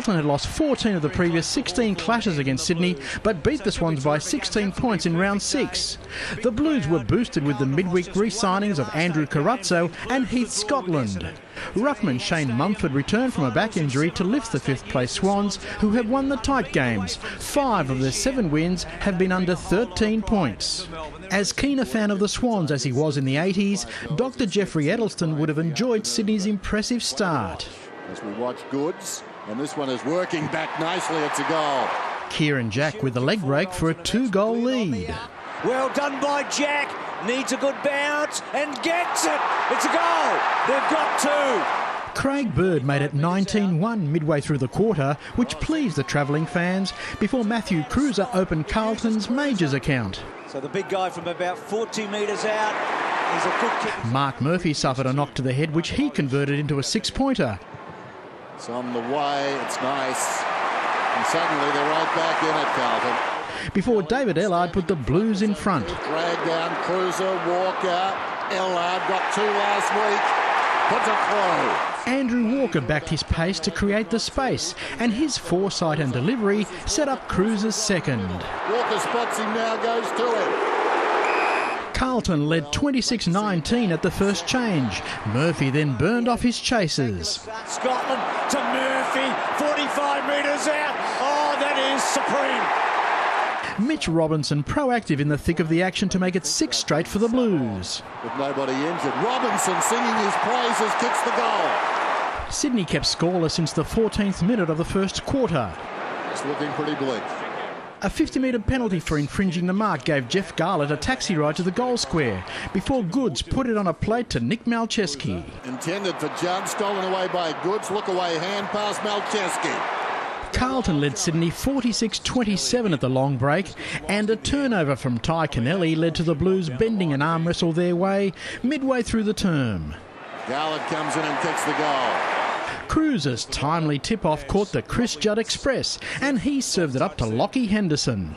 Carlton had lost 14 of the previous 16 clashes against Sydney, but beat the Swans by 16 points in round 6. The Blues were boosted with the midweek re-signings of Andrew Carazzo and Heath Scotland. Ruckman Shane Mumford returned from a back injury to lift the 5th place Swans, who have won the tight games. 5 of their 7 wins have been under 13 points. As keen a fan of the Swans as he was in the 80s, Dr Jeffrey Edelston would have enjoyed Sydney's impressive start. As we watch Goods, and this one is working back nicely, it's a goal. Kieran Jack with the leg break for a 2-goal lead. Well done by Jack, needs a good bounce and gets it. It's a goal, they've got 2. Craig Bird made it 19-1 midway through the quarter, which pleased the travelling fans, before Matthew Cruiser opened Carlton's majors account. So the big guy from about 40 metres out, he's a good kick. Mark Murphy suffered a knock to the head, which he converted into a 6-pointer. It's on the way, it's nice. And suddenly they're right back in it, Carlton. Before David Ellard put the Blues in front. Drag down Cruiser, Walker, Ellard got 2 last week, put it through. Andrew Walker backed his pace to create the space, and his foresight and delivery set up Cruiser's second. Walker spots him now, goes to him. Carlton led 26-19 at the first change. Murphy then burned off his chasers. Scotland to Murphy, 45 metres out. Oh, that is supreme. Mitch Robinson proactive in the thick of the action to make it 6 straight for the Blues. With nobody injured, Robinson singing his praises, kicks the goal. Sydney kept scoreless since the 14th minute of the first quarter. It's looking pretty bleak. A 50-metre penalty for infringing the mark gave Jeff Garlett a taxi ride to the goal square before Goods put it on a plate to Nick Malcheski. Intended for Judd, stolen away by Goods, look away hand pass Malcheski. Carlton led Sydney 46-27 at the long break, and a turnover from Ty Kennelly led to the Blues bending an arm wrestle their way midway through the term. Garlett comes in and kicks the goal. Cruiser's timely tip-off caught the Chris Judd Express, and he served it up to Lockie Henderson.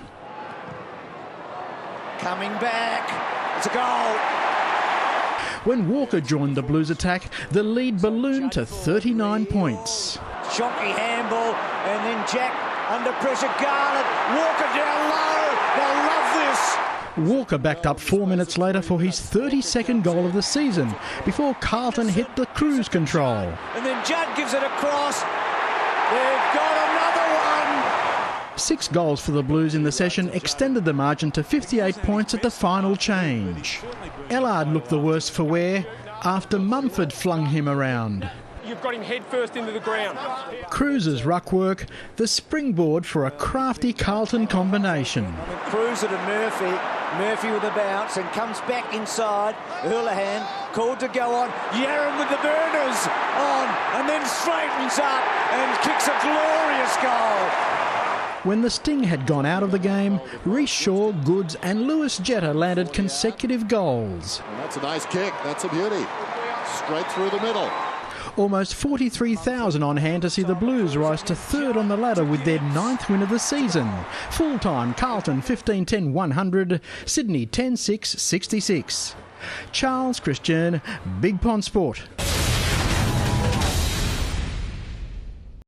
Coming back, it's a goal. When Walker joined the Blues attack, the lead ballooned to 39 points. Shonky handball, and then Jack under pressure. Garlett, Walker down low. They'll love this. Walker backed up 4 minutes later for his 32nd goal of the season before Carlton hit the cruise control. And then Judd gives it across. They've got another one. 6 goals for the Blues in the session extended the margin to 58 points at the final change. Ellard looked the worse for wear after Mumford flung him around. You've got him head first into the ground. Cruiser's ruck work, the springboard for a crafty Carlton combination. Cruiser to Murphy. Murphy with a bounce and comes back inside. Hurlihan called to go on. Yarram with the burners on and then straightens up and kicks a glorious goal. When the sting had gone out of the game, Reece Shaw, Goods and Lewis Jetta landed consecutive goals. And that's a nice kick. That's a beauty. Straight through the middle. Almost 43,000 on hand to see the Blues rise to 3rd on the ladder with their 9th win of the season. Full-time Carlton 15-10-100, Sydney 10-6-66. Charles Christian, Big Pond Sport.